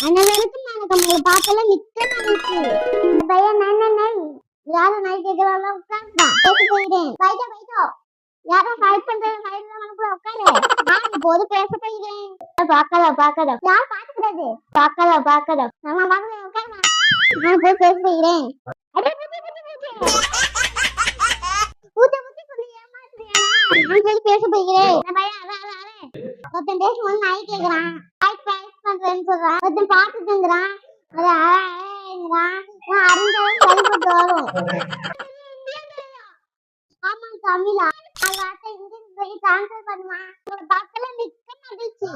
அனைவருக்கும் வணக்கம். உங்களை பார்க்கல மிக்க மகிழ்ச்சி. இந்த பையன் நை யாரும் நை கேட்கறாங்க உட்கார்ந்தா பேச போகிறேன். பைட்டோ பைட்டோ யாரும் ஃபைட் பண்ற ஃபைட்ல வந்து உட்காரு. நான் இப்போது பேச போகிறேன். பார்க்கல யார் பார்க்கறது பார்க்கல நம்ம பார்க்கல உட்காரு. நான் போய் பேச போகிறேன். அடே பூச்சி சொல்லி ஏமாத்துறியா? நான் போய் பேச போகிறேன். இந்த பையன் ஒருத்தன் பேசும்போது நாய் கேக்குறான். பண்றேன்னு சொல்றான். ஒருத்தன் பாத்துட்டுங்கிறான். அது அறிஞ்சாலும் சரிப்பட்டு வரும். ஆமா தமிழா வார்த்தை இங்கிலீஷ் போய் டிரான்ஸ்ஃபர் பண்ணுவான். பார்க்கல மிக்க மகிழ்ச்சி.